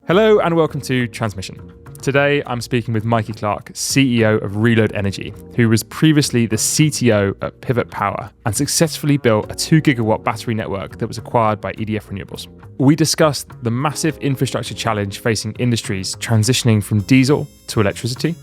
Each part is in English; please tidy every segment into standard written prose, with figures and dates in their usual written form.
Hello and welcome to Transmission. Today I'm speaking with Mikey Clark, CEO of Relode Energy, who was previously the CTO at Pivot Power and successfully built a 2 gigawatt battery network that was acquired by EDF Renewables. We discussed the massive infrastructure challenge facing industries transitioning from diesel to electricity,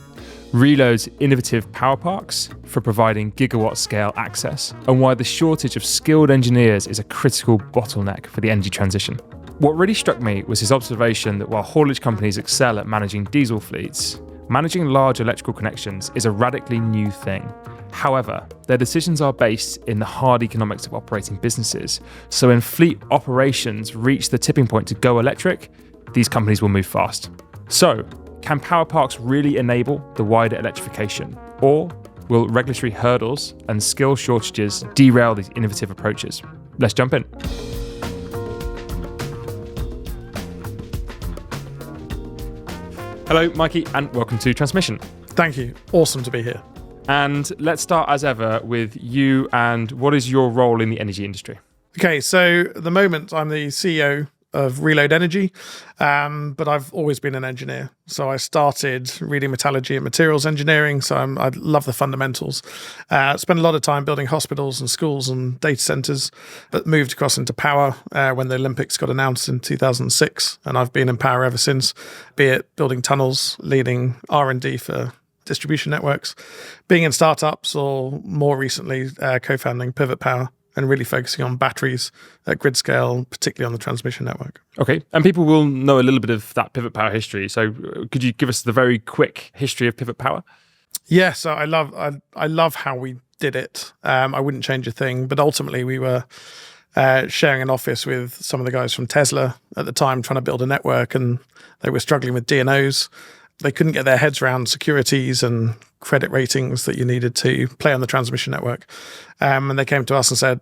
Relode's innovative power parks for providing gigawatt-scale access, and why the shortage of skilled engineers is a critical bottleneck for the energy transition. What really struck me was his observation that while haulage companies excel at managing diesel fleets, managing large electrical connections is a radically new thing. However, their decisions are based in the hard economics of operating businesses. So when fleet operations reach the tipping point to go electric, these companies will move fast. So, can power parks really enable the wider electrification? Or will regulatory hurdles and skill shortages derail these innovative approaches? Let's jump in. Hello, Mikey, and welcome to Transmission. Thank you. Awesome to be here. And let's start, as ever, with you and what is your role in the energy industry? Okay, so at the moment, I'm the CEO of Relode Energy, but I've always been an engineer. So I started reading metallurgy and materials engineering, so I love the fundamentals. Spent a lot of time building hospitals and schools and data centers, but moved across into power when the Olympics got announced in 2006, and I've been in power ever since, be it building tunnels, leading R&D for distribution networks, being in startups, or more recently co-founding Pivot Power, and really focusing on batteries at grid scale, particularly on the transmission network. Okay, and people will know a little bit of that Pivot Power history. So could you give us the very quick history of Pivot Power? Yeah, so I love how we did it. I wouldn't change a thing, but ultimately we were sharing an office with some of the guys from Tesla at the time, trying to build a network, and they were struggling with DNOs. They couldn't get their heads around securities and credit ratings that you needed to play on the transmission network. And they came to us and said,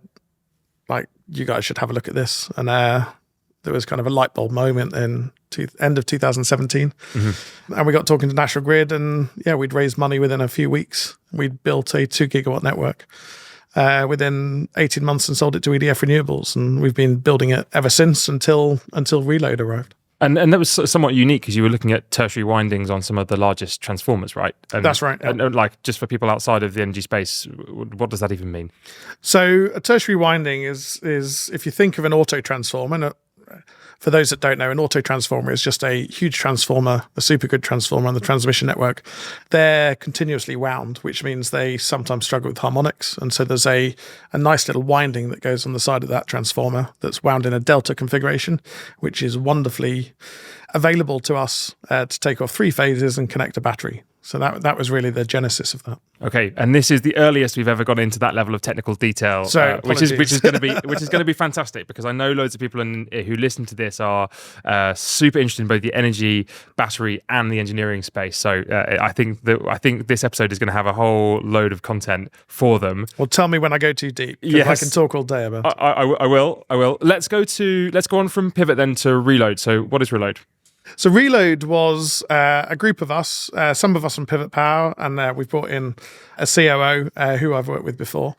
like, you guys should have a look at this. And there was kind of a light bulb moment in end of 2017. Mm-hmm. And we got talking to National Grid, and yeah, we'd raised money within a few weeks. We'd built a 2 gigawatt network within 18 months and sold it to EDF Renewables. And we've been building it ever since until Relode arrived. And that was somewhat unique because you were looking at tertiary windings on some of the largest transformers, right? That's right. Yeah. And like, just for people outside of the energy space, what does that even mean? So a tertiary winding is if you think of an auto transformer, for those that don't know, an auto transformer is just a huge transformer, a supergrid transformer on the transmission network. They're continuously wound, which means they sometimes struggle with harmonics. And so there's a nice little winding that goes on the side of that transformer that's wound in a delta configuration, which is wonderfully available to us to take off 3 phases and connect a battery. So that was really the genesis of that. Okay, and this is the earliest we've ever got into that level of technical detail, which is going to be fantastic, because I know loads of people who listen to this are super interested in both the energy, battery, and the engineering space. So I think this episode is going to have a whole load of content for them. Well, tell me when I go too deep. Yes, I can talk all day about it. I will. Let's go on from Pivot then to Relode. So what is Relode? So Relode was a group of us, some of us from Pivot Power, and we've brought in a COO who I've worked with before.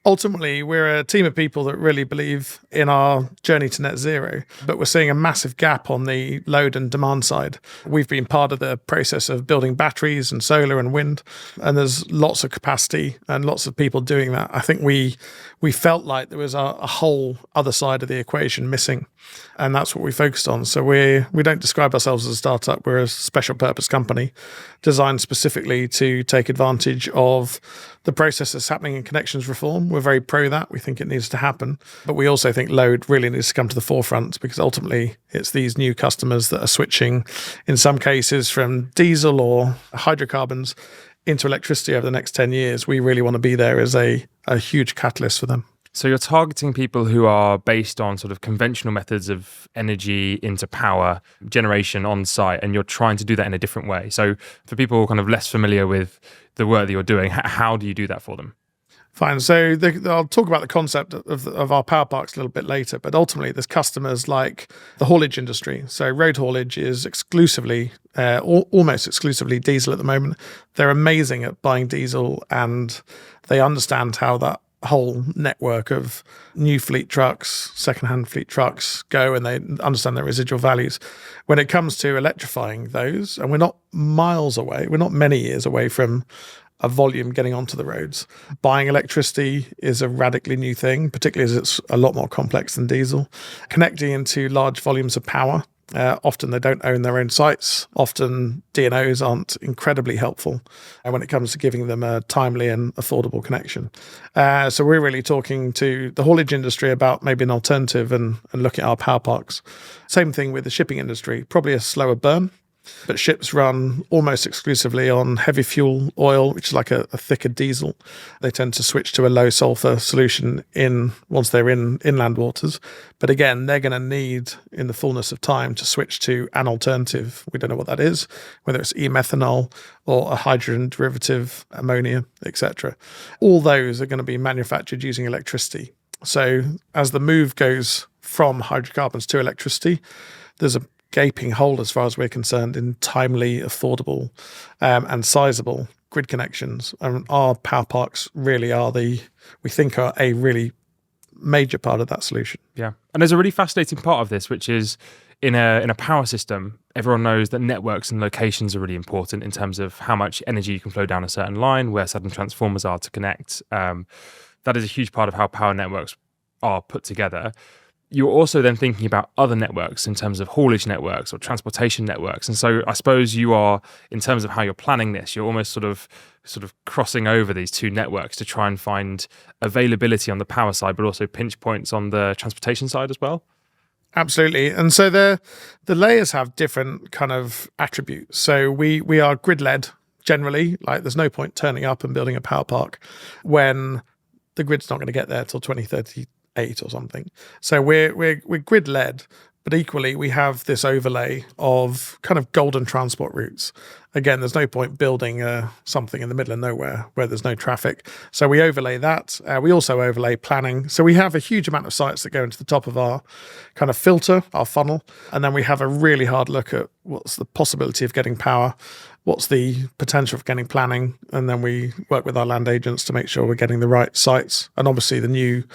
Ultimately, we're a team of people that really believe in our journey to net zero, but we're seeing a massive gap on the load and demand side. We've been part of the process of building batteries and solar and wind, and there's lots of capacity and lots of people doing that. I think we felt like there was a whole other side of the equation missing, and that's what we focused on. So we don't describe ourselves as a startup. We're a special purpose company designed specifically to take advantage of the process that's happening in connections reform. We're very pro that. We think it needs to happen. But we also think load really needs to come to the forefront, because ultimately it's these new customers that are switching, in some cases, from diesel or hydrocarbons into electricity over the next 10 years. We really want to be there as a huge catalyst for them. So you're targeting people who are based on sort of conventional methods of energy into power generation on site, and you're trying to do that in a different way. So for people kind of less familiar with the work that you're doing, how do you do that for them? Fine. So I'll talk about the concept of our power parks a little bit later, but ultimately there's customers like the haulage industry. So road haulage is exclusively, almost exclusively diesel at the moment. They're amazing at buying diesel, and they understand how that whole network of new fleet trucks, second-hand fleet trucks go, and they understand their residual values. When it comes to electrifying those, and we're not miles away, we're not many years away from a volume getting onto the roads. Buying electricity is a radically new thing, particularly as it's a lot more complex than diesel. Connecting into large volumes of power. Often they don't own their own sites. Often DNOs aren't incredibly helpful when it comes to giving them a timely and affordable connection. So we're really talking to the haulage industry about maybe an alternative and looking at our power parks. Same thing with the shipping industry, probably a slower burn. But ships run almost exclusively on heavy fuel oil, which is like a thicker diesel. They tend to switch to a low sulfur solution once they're in inland waters. But again, they're going to need, in the fullness of time, to switch to an alternative. We don't know what that is, whether it's e-methanol or a hydrogen derivative, ammonia, etc. All those are going to be manufactured using electricity. So as the move goes from hydrocarbons to electricity, there's a gaping hole, as far as we're concerned, in timely, affordable and sizable grid connections. And our power parks really are we think are a really major part of that solution. Yeah. And there's a really fascinating part of this, which is in a power system, everyone knows that networks and locations are really important in terms of how much energy you can flow down a certain line, where certain transformers are to connect. That is a huge part of how power networks are put together. You're also then thinking about other networks in terms of haulage networks or transportation networks. And so I suppose you are, in terms of how you're planning this, you're almost sort of crossing over these two networks to try and find availability on the power side, but also pinch points on the transportation side as well. Absolutely. And so the layers have different kind of attributes. So we are grid-led generally. Like, there's no point turning up and building a power park when the grid's not going to get there till 2038 or something. So we're grid-led, but equally we have this overlay of kind of golden transport routes. Again, there's no point building something in the middle of nowhere where there's no traffic. So we overlay that. We also overlay planning. So we have a huge amount of sites that go into the top of our kind of filter, our funnel. And then we have a really hard look at what's the possibility of getting power, what's the potential for getting planning. And then we work with our land agents to make sure we're getting the right sites. And obviously the new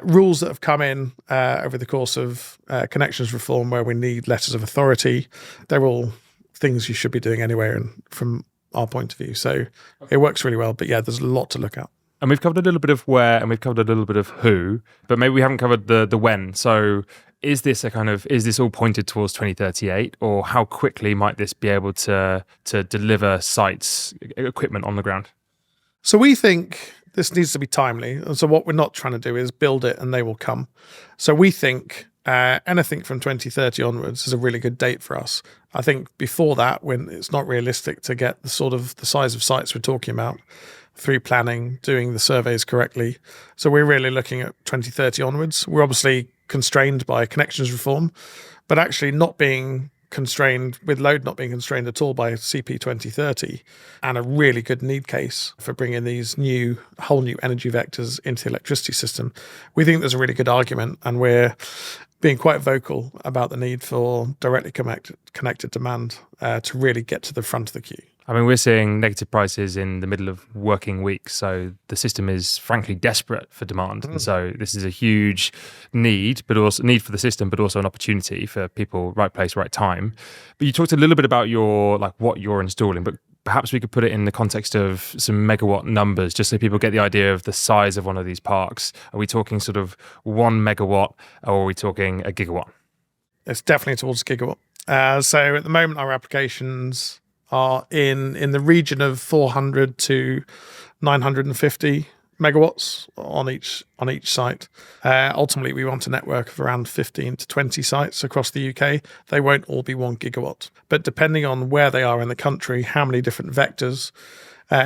rules that have come in over the course of connections reform, where we need letters of authority, they're all things you should be doing anyway, and from our point of view. So it works really well. But yeah, there's a lot to look at. And we've covered a little bit of where, and we've covered a little bit of who, but maybe we haven't covered the when. So is this all pointed towards 2038, or how quickly might this be able to deliver sites, equipment on the ground? So we think this needs to be timely. And so what we're not trying to do is build it and they will come. So we think anything from 2030 onwards is a really good date for us. I think before that, when it's not realistic to get the size of sites we're talking about through planning, doing the surveys correctly. So we're really looking at 2030 onwards. We're obviously constrained by connections reform, but actually not being constrained, with load not being constrained at all by CP 2030, and a really good need case for bringing these whole new energy vectors into the electricity system. We think there's a really good argument, and we're being quite vocal about the need for directly connected demand to really get to the front of the queue. I mean, we're seeing negative prices in the middle of working weeks, so the system is frankly desperate for demand. And so this is a huge need, but also need for the system, but also an opportunity for people, right place, right time. But you talked a little bit about what you're installing, but perhaps we could put it in the context of some megawatt numbers, just so people get the idea of the size of one of these parks. Are we talking sort of 1 megawatt, or are we talking a gigawatt? It's definitely towards a gigawatt. So at the moment, our applications are in the region of 400 to 950 megawatts on each site. Ultimately, we want a network of around 15 to 20 sites across the UK. They won't all be 1 gigawatt. But depending on where they are in the country, how many different vectors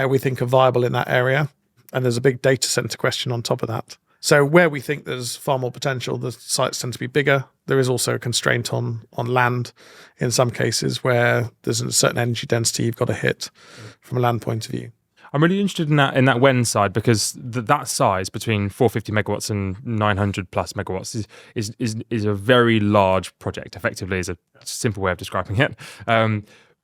we think are viable in that area. And there's a big data center question on top of that. So where we think there's far more potential, the sites tend to be bigger. There is also a constraint on land in some cases where there's a certain energy density you've got to hit from a land point of view. I'm really interested in that when side, because that size between 450 megawatts and 900 plus megawatts is a very large project. Effectively, is a simple way of describing it.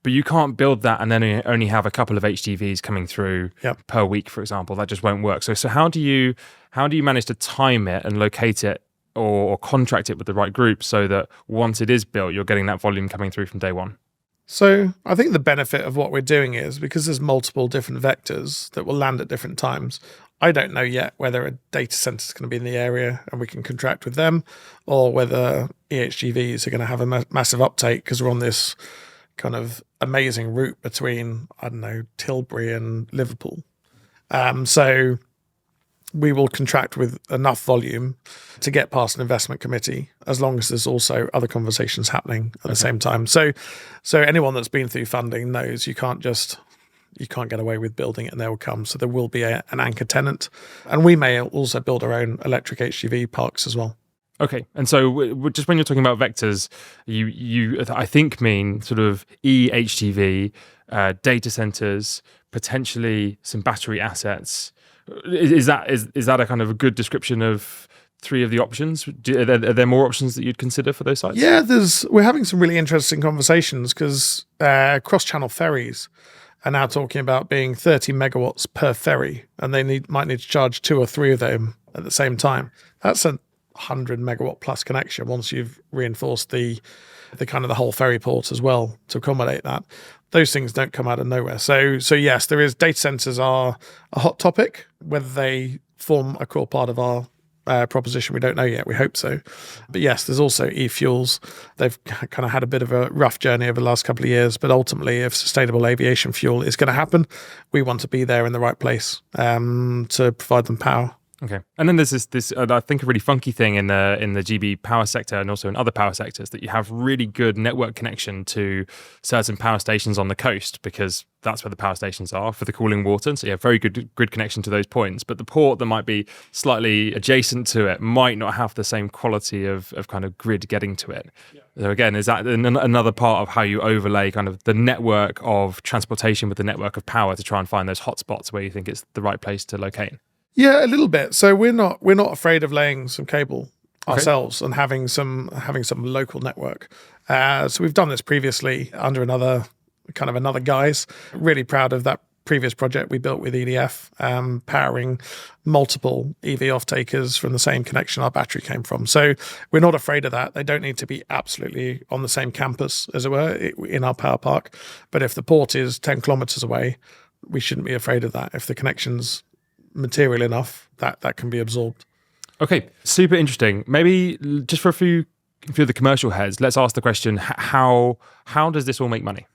But you can't build that and then only have a couple of HDVs coming through Yep. per week, for example. That just won't work. So how do you manage to time it and locate it or contract it with the right group so that once it is built, you're getting that volume coming through from day one? So I think the benefit of what we're doing is because there's multiple different vectors that will land at different times. I don't know yet whether a data center is going to be in the area and we can contract with them, or whether EHGVs are going to have a massive uptake because we're on this kind of amazing route between, I don't know, Tilbury and Liverpool. So we will contract with enough volume to get past an investment committee, as long as there's also other conversations happening at the same time. So anyone that's been through funding knows you can't get away with building it and they will come. So there will be an anchor tenant, and we may also build our own electric HGV parks as well. Okay, and so just when you're talking about vectors, you I think mean sort of EHGV, data centers, potentially some battery assets. Is that a kind of a good description of three of the options? Are there more options that you'd consider for those sites? Yeah, we're having some really interesting conversations because cross-channel ferries are now talking about being 30 megawatts per ferry, and they might need to charge 2 or 3 of them at the same time. That's a 100 megawatt plus connection once you've reinforced the kind of the whole ferry port as well to accommodate that. Those things don't come out of nowhere. So yes, there is. Data centers are a hot topic. Whether they form a core part of our proposition, we don't know yet. We hope so. But yes, there's also e-fuels. They've kind of had a bit of a rough journey over the last couple of years, but ultimately, if sustainable aviation fuel is going to happen, we want to be there in the right place to provide them power. Okay, and then there's this I think a really funky thing in the GB power sector and also in other power sectors, that you have really good network connection to certain power stations on the coast, because that's where the power stations are for the cooling water. And so you have very good grid connection to those points. But the port that might be slightly adjacent to it might not have the same quality of kind of grid getting to it. Yeah. So again, is that another part of how you overlay kind of the network of transportation with the network of power to try and find those hotspots where you think it's the right place to locate? Yeah, a little bit. So we're not afraid of laying some cable ourselves and having some local network. So we've done this previously under another guise. Really proud of that previous project we built with EDF, powering multiple EV off-takers from the same connection our battery came from. So we're not afraid of that. They don't need to be absolutely on the same campus, as it were, in our power park. But if the port is 10 kilometers away, we shouldn't be afraid of that. If the connection's material enough, that can be absorbed. Okay, super interesting. Maybe just for a few of the commercial heads, let's ask the question: how does this all make money?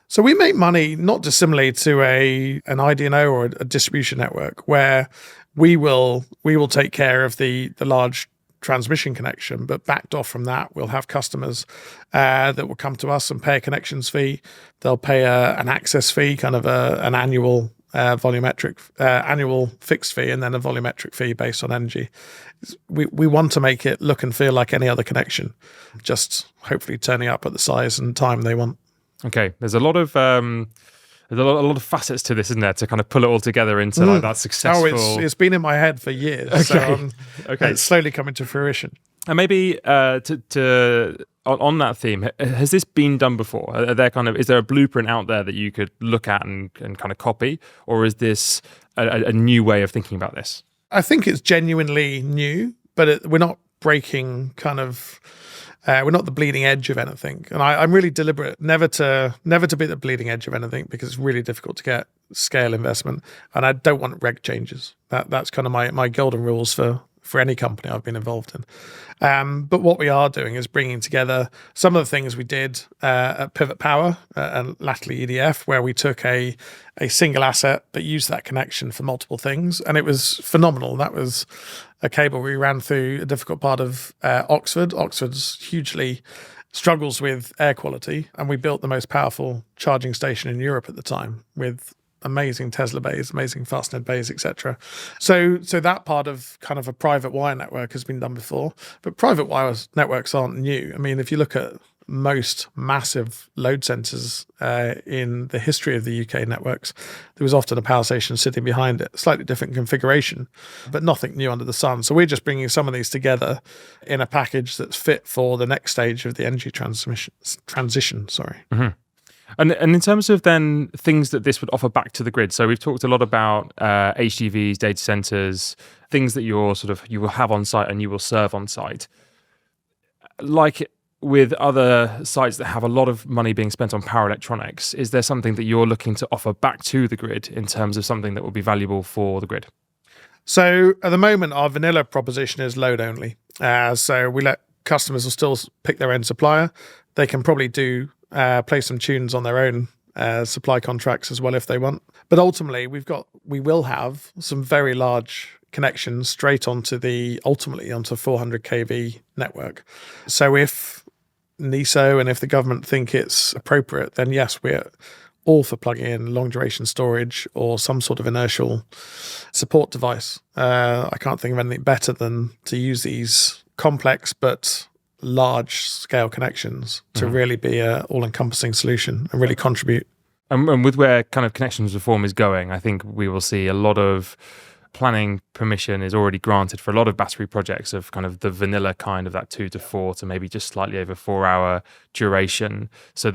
So we make money not dissimilarly to an IDNO or a distribution network, where we will take care of the large transmission connection, but backed off from that, we'll have customers that will come to us and pay a connections fee. They'll pay an access fee, kind of an annual volumetric annual fixed fee, and then a volumetric fee based on energy. We want to make it look and feel like any other connection, just hopefully turning up at the size and time they want. Okay, there's a lot of facets to this, isn't there, to kind of pull it all together into like that successful. Oh, it's been in my head for years. Okay, so it's slowly coming to fruition. And maybe on that theme, has this been done before? Is there a blueprint out there that you could look at and kind of copy, or is this a new way of thinking about this? I think it's genuinely new, but we're not breaking kind of. We're not the bleeding edge of anything, and I'm really deliberate never to be the bleeding edge of anything, because it's really difficult to get scale investment, and I don't want reg changes. That's kind of my golden rules for any company I've been involved in. But what we are doing is bringing together some of the things we did at Pivot Power and latterly EDF, where we took a single asset but used that connection for multiple things. And it was phenomenal. That was a cable we ran through a difficult part of Oxford. Oxford's hugely struggles with air quality, and we built the most powerful charging station in Europe at the time, with amazing Tesla bays, amazing Fastned bays, etc. So that part of kind of a private wire network has been done before, but private wire networks aren't new. I mean, if you look at most massive load centers in the history of the UK networks, there was often a power station sitting behind it, slightly different configuration, but nothing new under the sun. So we're just bringing some of these together in a package that's fit for the next stage of the energy transition. Mm-hmm. And in terms of then things that this would offer back to the grid, so we've talked a lot about HGVs, data centers, things that you will have on site and you will serve on site. Like with other sites that have a lot of money being spent on power electronics, is there something that you're looking to offer back to the grid in terms of something that will be valuable for the grid? So at the moment, our vanilla proposition is load only. So we let customers will still pick their own supplier. They can probably play some tunes on their own supply contracts as well if they want. But ultimately, we will have some very large connections straight onto 400 kV network. So if NESO and if the government think it's appropriate, then yes, we're all for plugging in long duration storage or some sort of inertial support device. I can't think of anything better than to use these complex but large scale connections to really be an all-encompassing solution and really contribute. And with where kind of connections reform is going, I think we will see a lot of planning permission is already granted for a lot of battery projects of kind of the vanilla kind of that 2 to 4 to maybe just slightly over 4-hour duration. So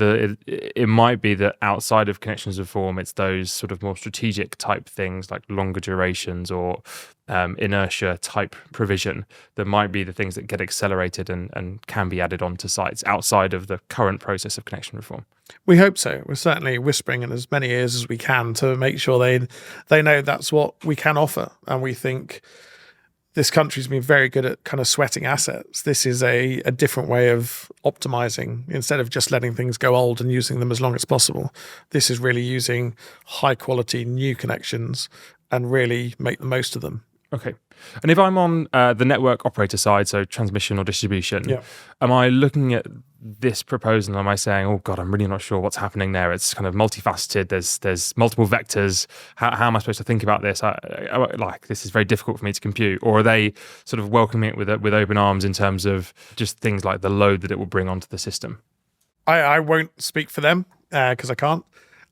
it might be that outside of connections reform, it's those sort of more strategic type things like longer durations or inertia type provision that might be the things that get accelerated and can be added onto sites outside of the current process of connection reform. We hope so. We're certainly whispering in as many ears as we can to make sure they know that's what we can offer. And we think this country's been very good at kind of sweating assets. This is a different way of optimizing. Instead of just letting things go old and using them as long as possible, this is really using high quality new connections and really make the most of them. Okay. And if I'm on the network operator side, so transmission or distribution, am I looking at this proposal and am I saying, oh God, I'm really not sure what's happening there? It's kind of multifaceted. There's multiple vectors. How am I supposed to think about this? This is very difficult for me to compute. Or are they sort of welcoming it with open arms in terms of just things like the load that it will bring onto the system? I won't speak for them because I can't.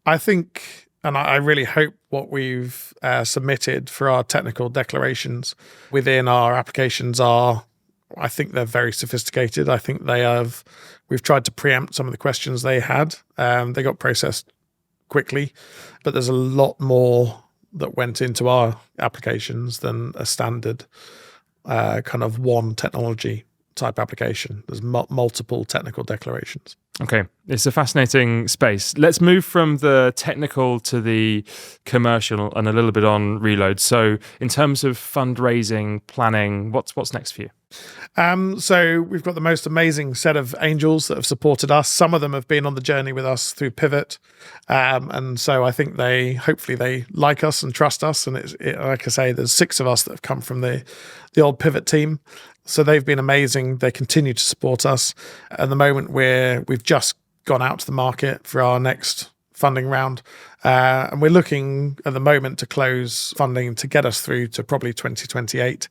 I think, and I really hope what we've submitted for our technical declarations within our applications I think they're very sophisticated. I think we've tried to preempt some of the questions they had. They got processed quickly, but there's a lot more that went into our applications than a standard kind of one technology type application. There's multiple technical declarations. Okay, it's a fascinating space. Let's move from the technical to the commercial and a little bit on Relode. So in terms of fundraising, planning, what's next for you? So we've got the most amazing set of angels that have supported us. Some of them have been on the journey with us through Pivot. And so I think hopefully they like us and trust us. And like I say, there's 6 of us that have come from the old Pivot team. So they've been amazing. They continue to support us. At the moment, we've just gone out to the market for our next funding round. And we're looking at the moment to close funding to get us through to probably 2028,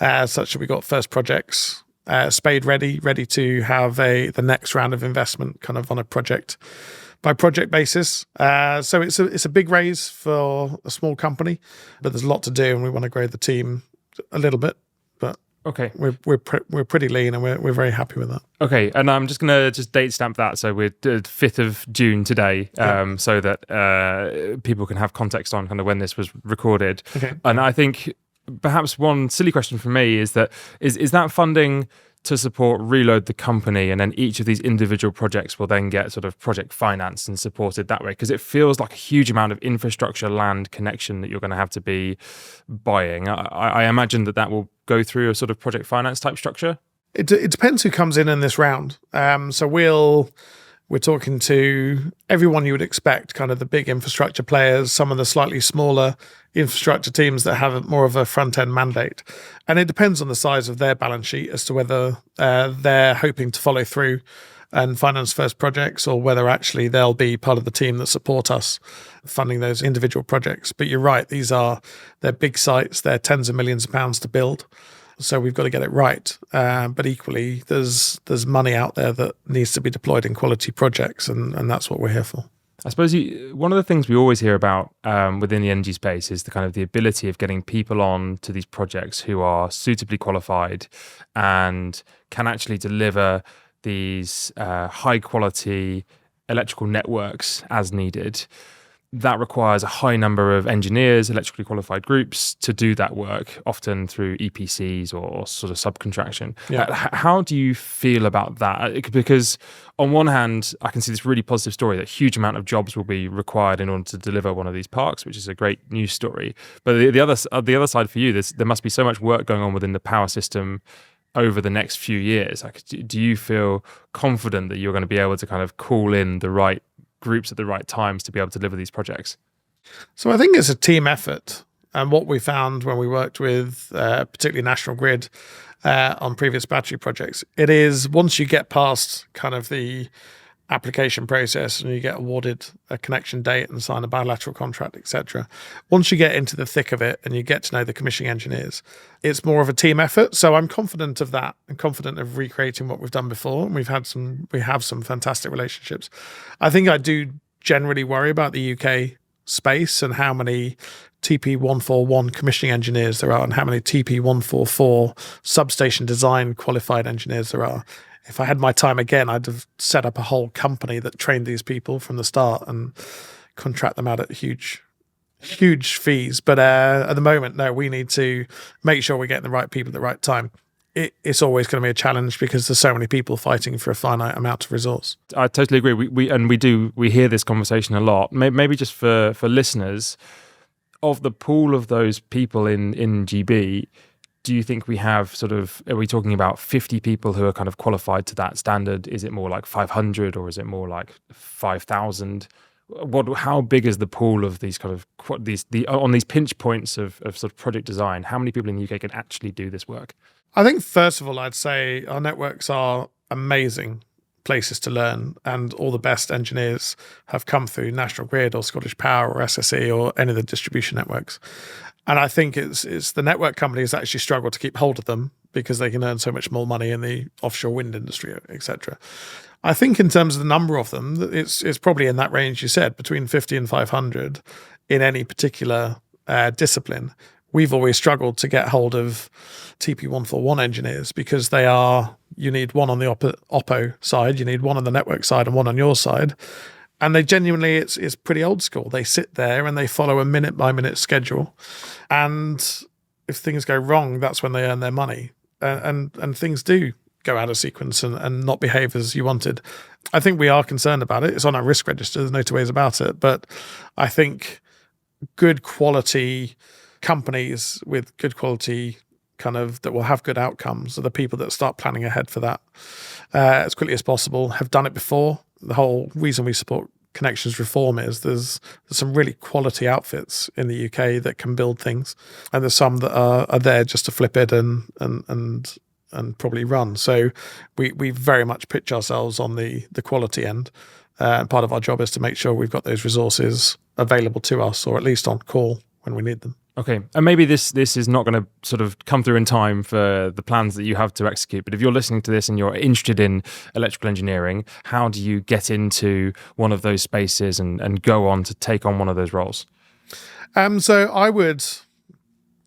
such that we've got first projects spade ready to have the next round of investment kind of on a project by project basis. So it's a big raise for a small company, but there's a lot to do and we want to grow the team a little bit. But okay, we're pretty lean and we're very happy with that. Okay, and I'm just going to date stamp that. So we're 5th of June today, so that people can have context on kind of when this was recorded. Okay. And I think perhaps one silly question from me is that that funding to support Relode the company, and then each of these individual projects will then get sort of project finance and supported that way? Because it feels like a huge amount of infrastructure land connection that you're going to have to be buying. I imagine that will go through a sort of project finance type structure. It depends who comes in this round. So we're talking to everyone you would expect, kind of the big infrastructure players, some of the slightly smaller infrastructure teams that have more of a front-end mandate. And it depends on the size of their balance sheet as to whether they're hoping to follow through and finance first projects, or whether actually they'll be part of the team that support us funding those individual projects. But you're right, they're big sites, they're tens of millions of pounds to build. So we've got to get it right. But equally, there's money out there that needs to be deployed in quality projects, and that's what we're here for. I suppose one of the things we always hear about within the energy space is the kind of the ability of getting people on to these projects who are suitably qualified and can actually deliver these high quality electrical networks as needed, that requires a high number of engineers, electrically qualified groups to do that work, often through EPCs or sort of subcontraction. Yeah. How do you feel about that? Because on one hand, I can see this really positive story that a huge amount of jobs will be required in order to deliver one of these parks, which is a great news story. But the other side for you, there must be so much work going on within the power system over the next few years. Like, do you feel confident that you're going to be able to kind of call in the right groups at the right times to be able to deliver these projects? So I think it's a team effort. And what we found when we worked with particularly National Grid on previous battery projects, it is once you get past kind of the application process and you get awarded a connection date and sign a bilateral contract, etc. Once you get into the thick of it and you get to know the commissioning engineers, it's more of a team effort. So I'm confident of that and confident of recreating what we've done before. And we have some fantastic relationships. I think I do generally worry about the UK space and how many TP141 commissioning engineers there are and how many TP144 substation design qualified engineers there are. If I had my time again, I'd have set up a whole company that trained these people from the start and contract them out at huge fees. But at the moment, no, we need to make sure we're getting the right people at the right time. It's always going to be a challenge because there's so many people fighting for a finite amount of resource. I totally agree. We hear this conversation a lot. Maybe just for listeners, of the pool of those people in GB, do you think we have are we talking about 50 people who are kind of qualified to that standard? Is it more like 500 or is it more like 5,000? How big is the pool of these kind of on these pinch points of sort of project design? How many people in the UK can actually do this work? I think first of all, I'd say our networks are amazing places to learn, and all the best engineers have come through National Grid or Scottish Power or SSE or any of the distribution networks. And I think it's the network companies that actually struggle to keep hold of them because they can earn so much more money in the offshore wind industry, etc. I think in terms of the number of them, it's probably in that range you said, between 50 and 500 in any particular discipline. We've always struggled to get hold of TP141 engineers because you need one on the Oppo side, you need one on the network side and one on your side. And they genuinely, it's pretty old school. They sit there and they follow a minute by minute schedule. And if things go wrong, that's when they earn their money. And things do go out of sequence and not behave as you wanted. I think we are concerned about it. It's on our risk register. There's no two ways about it. But I think good quality companies with good quality that will have good outcomes are the people that start planning ahead for that as quickly as possible, have done it before. The whole reason we support connections reform is there's some really quality outfits in the UK that can build things, and there's some that are there just to flip it and probably run. So we very much pitch ourselves on the quality end. And part of our job is to make sure we've got those resources available to us, or at least on call when we need them. Okay, and maybe this is not going to sort of come through in time for the plans that you have to execute, but if you're listening to this and you're interested in electrical engineering, how do you get into one of those spaces and go on to take on one of those roles? So I would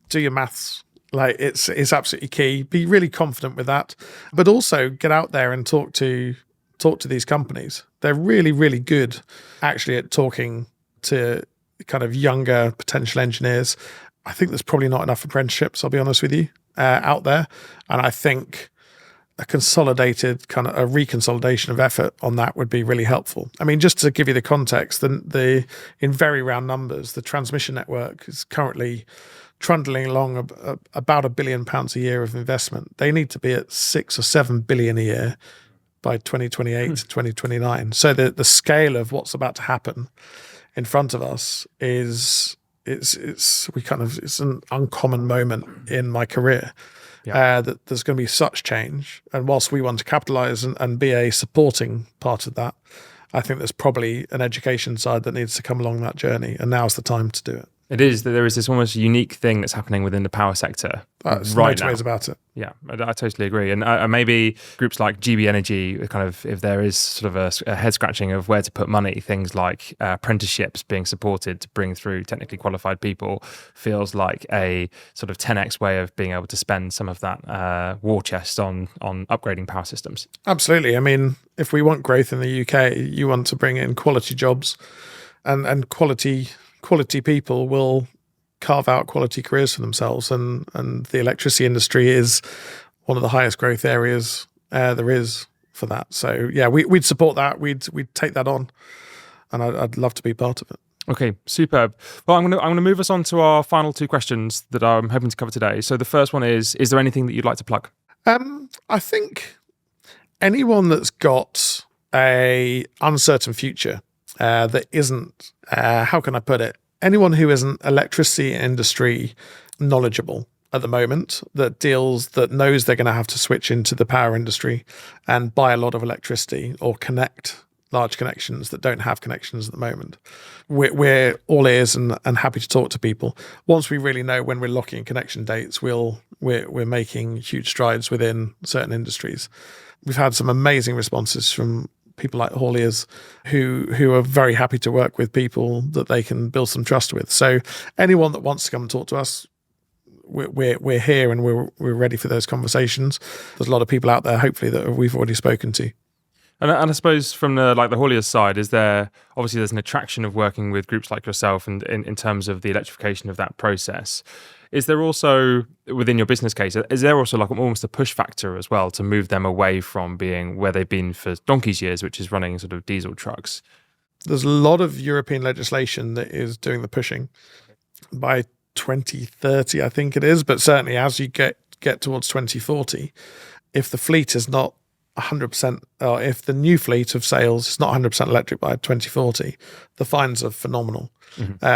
do your maths. Like it's absolutely key. Be really confident with that, but also get out there and talk to these companies. They're really, really good actually at talking to kind of younger potential engineers. I think there's probably not enough apprenticeships, I'll be honest with you, out there. And I think a reconsolidation of effort on that would be really helpful. I mean, just to give you the context, in very round numbers, the transmission network is currently trundling along about £1 billion a year of investment. They need to be at 6 or 7 billion a year by 2028 to 2029. So the scale of what's about to happen in front of us it's an uncommon moment in my career. That there's going to be such change, and whilst we want to capitalize and be a supporting part of that, I think there's probably an education side that needs to come along that journey, and now's the time to do it. It is that there is this almost unique thing that's happening within the power sector There's right no two now. ways about it. Yeah, I totally agree. And maybe groups like GB Energy, kind of, if there is sort of a head scratching of where to put money, things like apprenticeships being supported to bring through technically qualified people feels like a sort of 10x way of being able to spend some of that war chest on upgrading power systems. Absolutely. I mean, if we want growth in the UK, you want to bring in quality jobs, and quality people will carve out quality careers for themselves, and the electricity industry is one of the highest growth areas there is for that. So yeah, we'd support that. We'd take that on, and I'd love to be part of it. Okay, superb. Well, I'm gonna move us on to our final two questions that I'm hoping to cover today. So the first one is there anything that you'd like to plug? I think anyone that's got a uncertain future that isn't, how can I put it? Anyone who isn't electricity industry knowledgeable at the moment, that knows they're going to have to switch into the power industry and buy a lot of electricity or connect large connections that don't have connections at the moment. We're all ears and happy to talk to people. Once we really know when we're locking connection dates, we're making huge strides within certain industries. We've had some amazing responses from people like hauliers who are very happy to work with people that they can build some trust with. So anyone that wants to come and talk to us, we're here and we're ready for those conversations. There's a lot of people out there, hopefully, that we've already spoken to. And I suppose from the hauliers side, there's an attraction of working with groups like yourself and in terms of the electrification of that process. Is there also, within your business case, is there also like almost a push factor as well to move them away from being where they've been for donkey's years, which is running sort of diesel trucks? There's a lot of European legislation that is doing the pushing. By 2030, I think it is, but certainly as you get towards 2040, if the fleet is not 100%, or if the new fleet of sales is not 100% electric by 2040, the fines are phenomenal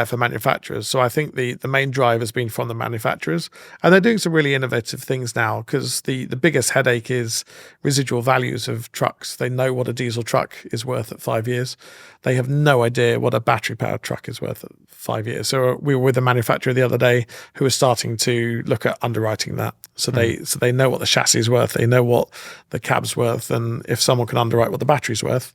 for manufacturers. So I think the main drive has been from the manufacturers, and they're doing some really innovative things now, because the biggest headache is residual values of trucks. They know what a diesel truck is worth at 5 years. They have no idea what a battery-powered truck is worth at 5 years. So we were with a manufacturer the other day who was starting to look at underwriting that. So they know what the chassis is worth, they know what the cab's worth, and if someone can underwrite what the battery's worth,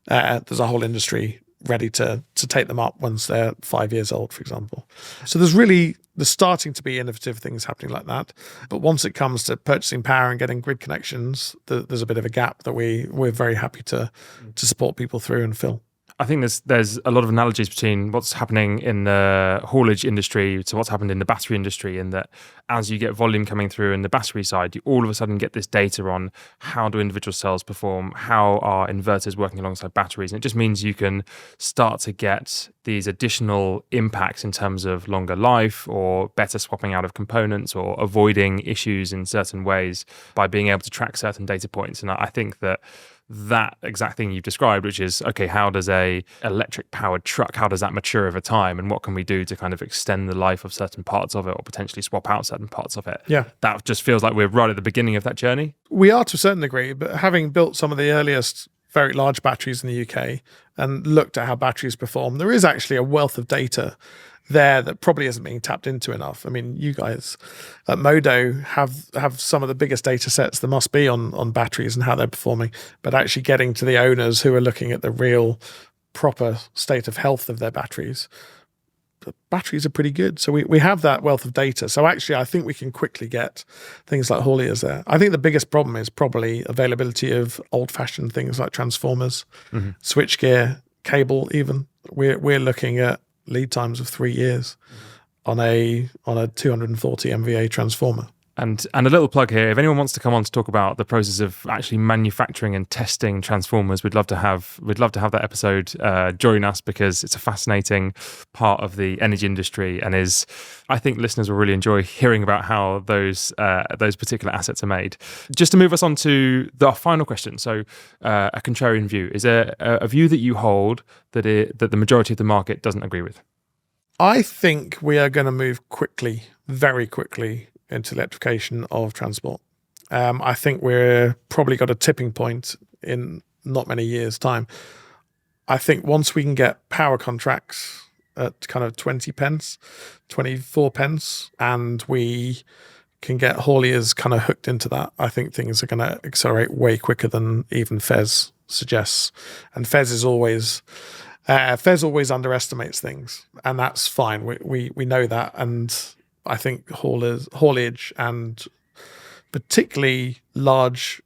there's a whole industry ready to take them up once they're 5 years old, for example. So there's starting to be innovative things happening like that. But once it comes to purchasing power and getting grid connections, there's a bit of a gap that we're very happy to support people through and fill. I think there's a lot of analogies between what's happening in the haulage industry to what's happened in the battery industry, in that as you get volume coming through in the battery side, you all of a sudden get this data on how do individual cells perform, how are inverters working alongside batteries. And it just means you can start to get these additional impacts in terms of longer life or better swapping out of components or avoiding issues in certain ways by being able to track certain data points. And I think that exact thing you've described, which is, okay, how does a electric powered truck, how does that mature over time, and what can we do to kind of extend the life of certain parts of it or potentially swap out certain parts of it? Yeah. That just feels like we're right at the beginning of that journey. We are to a certain degree, but having built some of the earliest very large batteries in the UK and looked at how batteries perform, there is actually a wealth of data there that probably isn't being tapped into enough. I mean, you guys at Modo have some of the biggest data sets there must be on batteries and how they're performing, but actually getting to the owners who are looking at the real proper state of health of their batteries, the batteries are pretty good. So we have that wealth of data. So actually, I think we can quickly get things like hauliers there. I think the biggest problem is probably availability of old-fashioned things like transformers, switchgear, cable even. We're looking at lead times of 3 years on a 240 MVA transformer. And a little plug here, if anyone wants to come on to talk about the process of actually manufacturing and testing transformers, we'd love to have that episode join us, because it's a fascinating part of the energy industry, and I think listeners will really enjoy hearing about how those particular assets are made. Just to move us on to our final question, so a contrarian view. Is there a view that you hold that the majority of the market doesn't agree with? I think we are going to move quickly, very quickly, into electrification of transport. I think we're probably got a tipping point in not many years' time. I think once we can get power contracts at kind of 20 pence, 24 pence, and we can get hauliers kind of hooked into that. I think things are going to accelerate way quicker than even Fez suggests. And Fez always underestimates things, and that's fine. We know that, and I think haulage and particularly large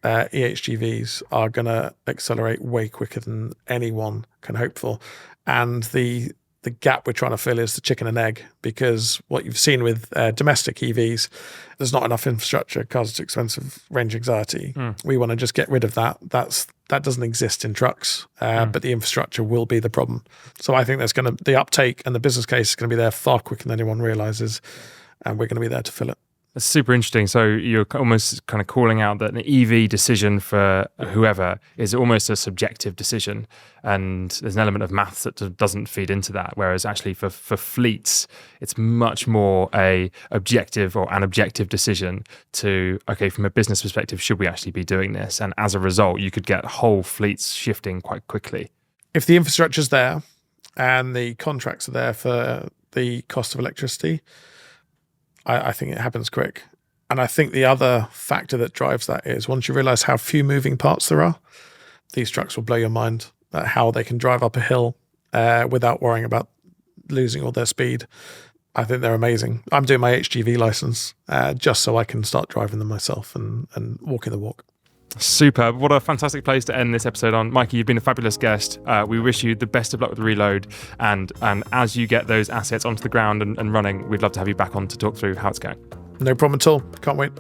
EHGVs are going to accelerate way quicker than anyone can hope for. And the gap we're trying to fill is the chicken and egg, because what you've seen with domestic EVs, there's not enough infrastructure. Cars are too expensive, range anxiety. We want to just get rid of that. That doesn't exist in trucks, but the infrastructure will be the problem. So I think the uptake and the business case is going to be there far quicker than anyone realizes, and we're going to be there to fill it. That's super interesting. So you're almost kind of calling out that an EV decision for whoever is almost a subjective decision, and there's an element of maths that doesn't feed into that. Whereas actually for fleets, it's much more an objective decision to, okay, from a business perspective, should we actually be doing this? And as a result, you could get whole fleets shifting quite quickly. If the infrastructure's there and the contracts are there for the cost of electricity, I think it happens quick. And I think the other factor that drives that is once you realize how few moving parts there are, these trucks will blow your mind at how they can drive up a hill without worrying about losing all their speed. I think they're amazing. I'm doing my HGV license just so I can start driving them myself and walking the walk. Superb. What a fantastic place to end this episode on. Mikey, you've been a fabulous guest. We wish you the best of luck with Relode. And as you get those assets onto the ground and running, we'd love to have you back on to talk through how it's going. No problem at all. Can't wait.